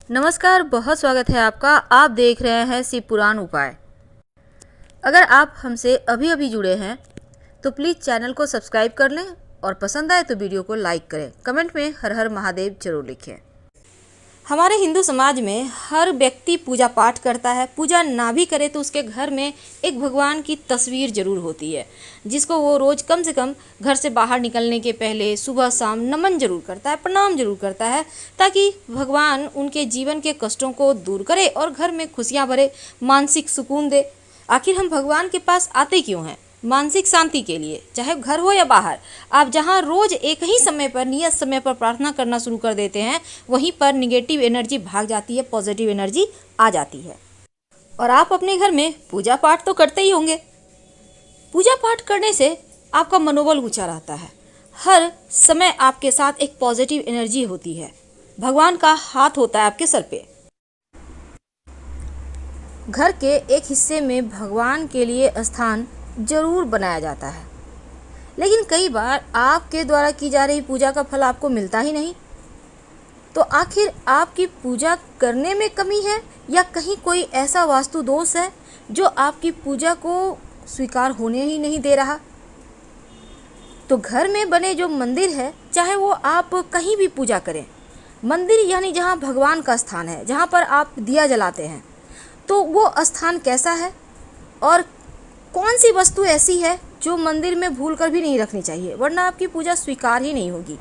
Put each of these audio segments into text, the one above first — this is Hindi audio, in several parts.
नमस्कार, बहुत स्वागत है आपका। आप देख रहे हैं शिव पुराण उपाय। अगर आप हमसे अभी अभी जुड़े हैं तो प्लीज़ चैनल को सब्सक्राइब कर लें और पसंद आए तो वीडियो को लाइक करें। कमेंट में हर हर महादेव जरूर लिखें। हमारे हिंदू समाज में हर व्यक्ति पूजा पाठ करता है। पूजा ना भी करे तो उसके घर में एक भगवान की तस्वीर जरूर होती है, जिसको वो रोज़ कम से कम घर से बाहर निकलने के पहले सुबह शाम नमन जरूर करता है, प्रणाम जरूर करता है, ताकि भगवान उनके जीवन के कष्टों को दूर करे और घर में खुशियाँ भरे, मानसिक सुकून दे। आखिर हम भगवान के पास आते क्यों हैं? मानसिक शांति के लिए। चाहे घर हो या बाहर, आप जहां रोज एक ही समय पर नियत समय पर प्रार्थना करना शुरू कर देते हैं, वहीं पर निगेटिव एनर्जी भाग जाती है, पॉजिटिव एनर्जी आ जाती है। और आप अपने घर में पूजा पाठ तो करते ही होंगे। पूजा पाठ करने से आपका मनोबल ऊंचा रहता है। हर समय आपके साथ एक पॉजिटिव एनर्जी होती है। भगवान का हाथ होता है आपके सर पे। घर के एक हिस्से में भगवान के लिए स्थान जरूर बनाया जाता है, लेकिन कई बार आपके द्वारा की जा रही पूजा का फल आपको मिलता ही नहीं। तो आखिर आपकी पूजा करने में कमी है या कहीं कोई ऐसा वास्तु दोष है जो आपकी पूजा को स्वीकार होने ही नहीं दे रहा? तो घर में बने जो मंदिर है, चाहे वो आप कहीं भी पूजा करें, मंदिर यानी जहाँ भगवान का स्थान है, जहाँ पर आप दिया जलाते हैं, तो वो स्थान कैसा है और कौन सी वस्तु ऐसी है जो मंदिर में भूल कर भी नहीं रखनी चाहिए, वरना आपकी पूजा स्वीकार ही नहीं होगी।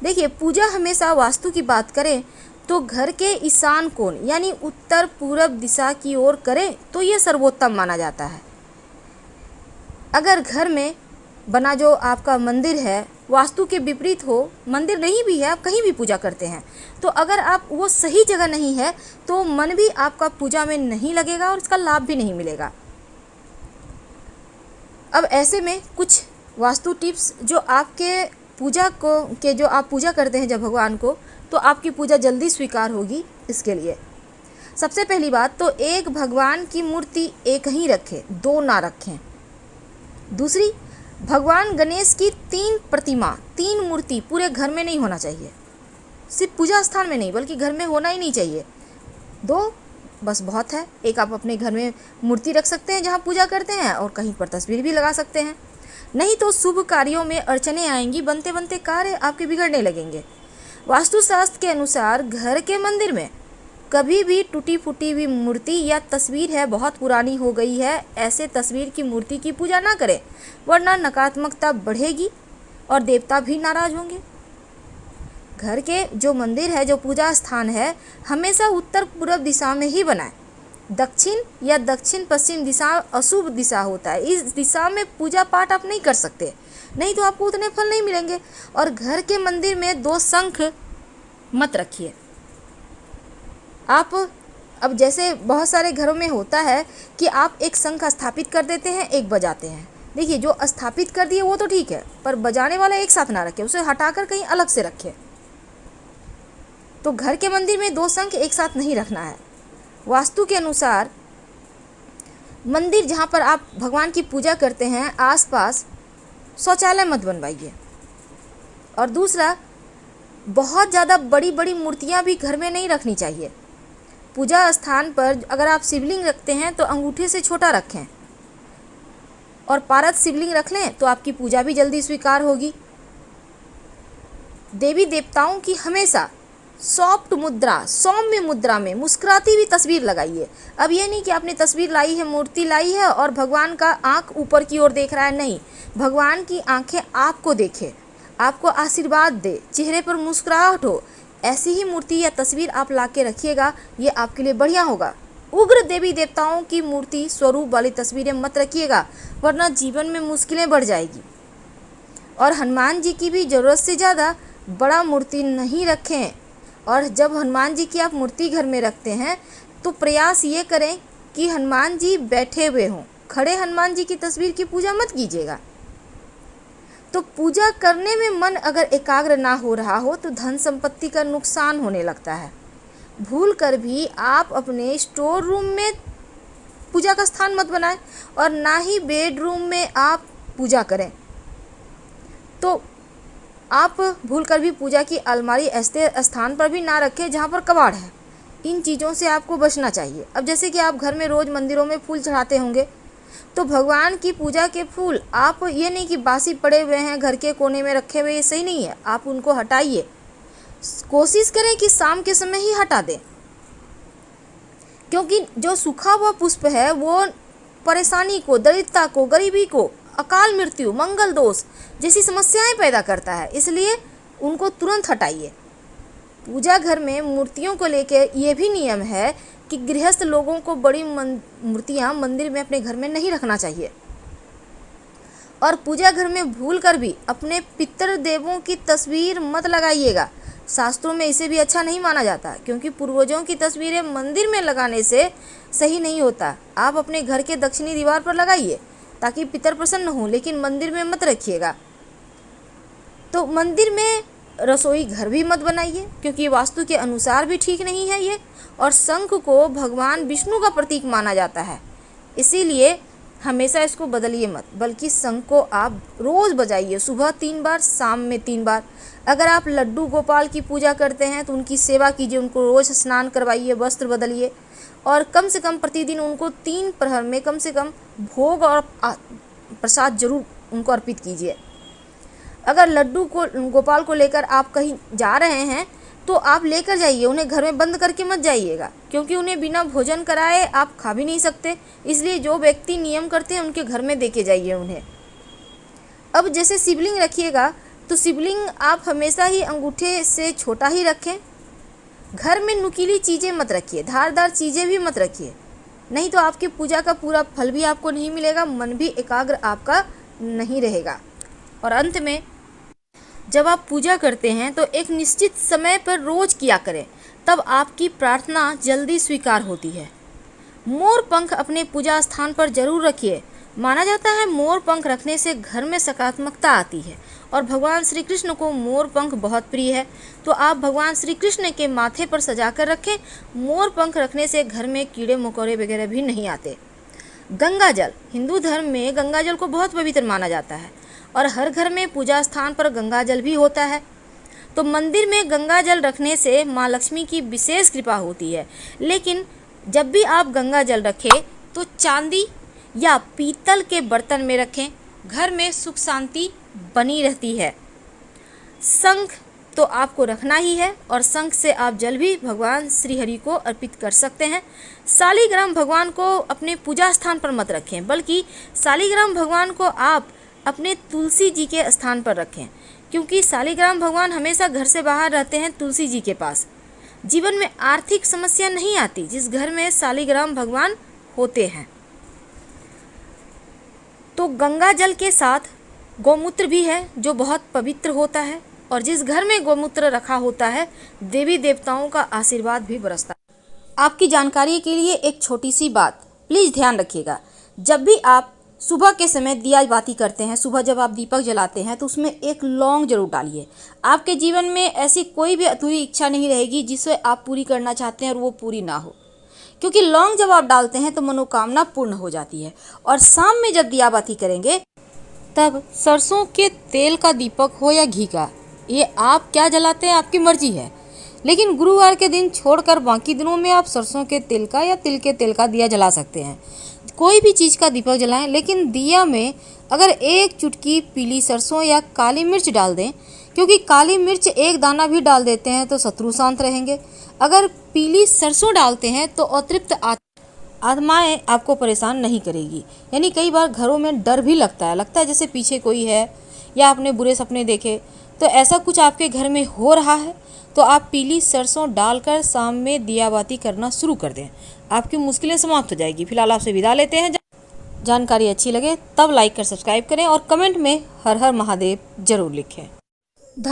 देखिए, पूजा हमेशा वास्तु की बात करें तो घर के ईशान कोण यानी उत्तर पूरब दिशा की ओर करें तो यह सर्वोत्तम माना जाता है। अगर घर में बना जो आपका मंदिर है वास्तु के विपरीत हो, मंदिर नहीं भी है, आप कहीं भी पूजा करते हैं, तो अगर आप वो सही जगह नहीं है तो मन भी आपका पूजा में नहीं लगेगा और इसका लाभ भी नहीं मिलेगा। अब ऐसे में कुछ वास्तु टिप्स जो आपके पूजा को के जो आप पूजा करते हैं जब भगवान को, तो आपकी पूजा जल्दी स्वीकार होगी। इसके लिए सबसे पहली बात तो एक भगवान की मूर्ति एक ही रखें, दो ना रखें। दूसरी, भगवान गणेश की 3 प्रतिमा, 3 मूर्ति पूरे घर में नहीं होना चाहिए। सिर्फ पूजा स्थान में नहीं बल्कि घर में होना ही नहीं चाहिए। 2 बस बहुत है। एक आप अपने घर में मूर्ति रख सकते हैं जहाँ पूजा करते हैं, और कहीं पर तस्वीर भी लगा सकते हैं। नहीं तो शुभ कार्यों में अड़चने आएंगी, बनते बनते कार्य आपके बिगड़ने लगेंगे। वास्तुशास्त्र के अनुसार घर के मंदिर में कभी भी टूटी फूटी हुई मूर्ति या तस्वीर है, बहुत पुरानी हो गई है, ऐसे तस्वीर की मूर्ति की पूजा ना करें, वरना नकारात्मकता बढ़ेगी और देवता भी नाराज होंगे। घर के जो मंदिर है, जो पूजा स्थान है, हमेशा उत्तर पूर्व दिशा में ही बनाएं। दक्षिण या दक्षिण पश्चिम दिशा अशुभ दिशा होता है, इस दिशा में पूजा पाठ आप नहीं कर सकते, नहीं तो आपको उतने फल नहीं मिलेंगे। और घर के मंदिर में 2 शंख मत रखिए आप। अब जैसे बहुत सारे घरों में होता है कि आप एक शंख स्थापित कर देते हैं, एक बजाते हैं। देखिए, जो स्थापित कर दिए वो तो ठीक है, पर बजाने वाला एक साथ ना रखें, उसे हटाकर कहीं अलग से रखें। तो घर के मंदिर में 2 शंख एक साथ नहीं रखना है। वास्तु के अनुसार मंदिर जहाँ पर आप भगवान की पूजा करते हैं, आसपास शौचालय मत बनवाइए। और दूसरा, बहुत ज़्यादा बड़ी बड़ी मूर्तियाँ भी घर में नहीं रखनी चाहिए। पूजा स्थान पर अगर आप शिवलिंग रखते हैं तो अंगूठे से छोटा रखें, और पारद शिवलिंग रख लें तो आपकी पूजा भी जल्दी स्वीकार होगी। देवी देवताओं की हमेशा सॉफ्ट मुद्रा, सौम्य मुद्रा में मुस्कुराती हुई तस्वीर लगाइए। अब ये नहीं कि आपने तस्वीर लाई है, मूर्ति लाई है और भगवान का आंख ऊपर की ओर देख रहा है, नहीं, भगवान की आंखें आपको देखे, आपको आशीर्वाद दे, चेहरे पर मुस्कुराहट हो, ऐसी ही मूर्ति या तस्वीर आप ला के रखिएगा, ये आपके लिए बढ़िया होगा। उग्र देवी देवताओं की मूर्ति स्वरूप वाली तस्वीरें मत रखिएगा, वरना जीवन में मुश्किलें बढ़ जाएगी। और हनुमान जी की भी ज़रूरत से ज़्यादा बड़ा मूर्ति नहीं रखें। और जब हनुमान जी की आप मूर्ति घर में रखते हैं तो प्रयास ये करें कि हनुमान जी बैठे हुए हों, खड़े हनुमान जी की तस्वीर की पूजा मत कीजिएगा। तो पूजा करने में मन अगर एकाग्र ना हो रहा हो तो धन संपत्ति का नुकसान होने लगता है। भूल कर भी आप अपने स्टोर रूम में पूजा का स्थान मत बनाएं, और ना ही बेडरूम में आप पूजा करें। तो आप भूलकर भी पूजा की अलमारी ऐसे स्थान पर भी ना रखें जहाँ पर कबाड़ है। इन चीज़ों से आपको बचना चाहिए। अब जैसे कि आप घर में रोज़ मंदिरों में फूल चढ़ाते होंगे, तो भगवान की पूजा के फूल आप ये नहीं कि बासी पड़े हुए हैं घर के कोने में रखे हुए, ये सही नहीं है। आप उनको हटाइए, कोशिश करें कि शाम के समय ही हटा दें, क्योंकि जो सूखा हुआ पुष्प है वो परेशानी को, दरिद्रता को, गरीबी को, अकाल मृत्यु, मंगल दोष जैसी समस्याएं पैदा करता है, इसलिए उनको तुरंत हटाइए। पूजा घर में मूर्तियों को लेकर ये भी नियम है कि गृहस्थ लोगों को बड़ी मूर्तियां मंदिर में अपने घर में नहीं रखना चाहिए। और पूजा घर में भूलकर भी अपने पितृ देवों की तस्वीर मत लगाइएगा। शास्त्रों में इसे भी अच्छा नहीं माना जाता, क्योंकि पूर्वजों की तस्वीरें मंदिर में लगाने से सही नहीं होता। आप अपने घर के दक्षिणी दीवार पर लगाइए ताकि पितर प्रसन्न हो, लेकिन मंदिर में मत रखिएगा। तो मंदिर में रसोई घर भी मत बनाइए, क्योंकि वास्तु के अनुसार भी ठीक नहीं है ये। और शंख को भगवान विष्णु का प्रतीक माना जाता है, इसीलिए हमेशा इसको बदलिए मत, बल्कि शंख को आप रोज़ बजाइए, सुबह 3 बार, शाम में 3 बार। अगर आप लड्डू गोपाल की पूजा करते हैं तो उनकी सेवा कीजिए, उनको रोज़ स्नान करवाइए, वस्त्र बदलिए, और कम से कम प्रतिदिन उनको 3 प्रहर में कम से कम भोग और प्रसाद जरूर उनको अर्पित कीजिए। अगर लड्डू को गोपाल को लेकर आप कहीं जा रहे हैं तो आप लेकर जाइए, उन्हें घर में बंद करके मत जाइएगा, क्योंकि उन्हें बिना भोजन कराए आप खा भी नहीं सकते। इसलिए जो व्यक्ति नियम करते हैं उनके घर में देके जाइए उन्हें। अब जैसे शिवलिंग रखिएगा तो शिवलिंग आप हमेशा ही अंगूठे से छोटा ही रखें। घर में नुकीली चीज़ें मत रखिए, धारदार चीज़ें भी मत रखिए, नहीं तो आपकी पूजा का पूरा फल भी आपको नहीं मिलेगा, मन भी एकाग्र आपका नहीं रहेगा। और अंत में, जब आप पूजा करते हैं तो एक निश्चित समय पर रोज किया करें, तब आपकी प्रार्थना जल्दी स्वीकार होती है। मोर पंख अपने पूजा स्थान पर जरूर रखिए। माना जाता है मोर पंख रखने से घर में सकारात्मकता आती है, और भगवान श्री कृष्ण को मोर पंख बहुत प्रिय है, तो आप भगवान श्री कृष्ण के माथे पर सजा कर रखें। मोर पंख रखने से घर में कीड़े मकोड़े वगैरह भी नहीं आते। गंगा जल, हिंदू धर्म में गंगा जल को बहुत पवित्र माना जाता है, और हर घर में पूजा स्थान पर गंगा जल भी होता है। तो मंदिर में गंगा जल रखने से माँ लक्ष्मी की विशेष कृपा होती है। लेकिन जब भी आप गंगा जल रखें तो चांदी या पीतल के बर्तन में रखें, घर में सुख शांति बनी रहती है। शंख तो आपको रखना ही है, और शंख से आप जल भी भगवान श्री हरि को अर्पित कर सकते हैं। शालिग्राम भगवान को अपने पूजा स्थान पर मत रखें, बल्कि शालिग्राम भगवान को आप अपने तुलसी जी के स्थान पर रखें, क्योंकि शालिग्राम भगवान हमेशा घर से बाहर रहते हैं तुलसी जी के पास। जीवन में आर्थिक समस्या नहीं आती जिस घर में शालिग्राम भगवान होते हैं। तो गंगा जल के साथ गौमूत्र भी है जो बहुत पवित्र होता है, और जिस घर में गौमूत्र रखा होता है देवी देवताओं का आशीर्वाद भी बरसता है। आपकी जानकारी के लिए एक छोटी सी बात प्लीज़ ध्यान रखिएगा। जब भी आप सुबह के समय दिया बाती करते हैं, सुबह जब आप दीपक जलाते हैं, तो उसमें एक लौंग जरूर डालिए। आपके जीवन में ऐसी कोई भी अधूरी इच्छा नहीं रहेगी जिसे आप पूरी करना चाहते हैं और वो पूरी ना हो, क्योंकि लौंग जब आप डालते हैं तो मनोकामना पूर्ण हो जाती है। और शाम में जब दिया बाती करेंगे तब सरसों के तेल का दीपक हो या घी का, ये आप क्या जलाते हैं आपकी मर्जी है, लेकिन गुरुवार के दिन छोड़कर बाकी दिनों में आप सरसों के तेल का या तिल के तेल का दिया जला सकते हैं। कोई भी चीज़ का दीपक जलाएं, लेकिन दिया में अगर एक चुटकी पीली सरसों या काली मिर्च डाल दें, क्योंकि काली मिर्च एक दाना भी डाल देते हैं तो शत्रु शांत रहेंगे। अगर पीली सरसों डालते हैं तो अतृप्त आत्माएं आपको परेशान नहीं करेगी। यानी कई बार घरों में डर भी लगता है जैसे पीछे कोई है या आपने बुरे सपने देखे, तो ऐसा कुछ आपके घर में हो रहा है तो आप पीली सरसों डालकर शाम में दिया बाती करना शुरू कर दें, आपकी मुश्किलें समाप्त हो जाएगी। फिलहाल आपसे विदा लेते हैं। जानकारी अच्छी लगे तब लाइक कर सब्सक्राइब करें, और कमेंट में हर हर महादेव जरूर लिखें।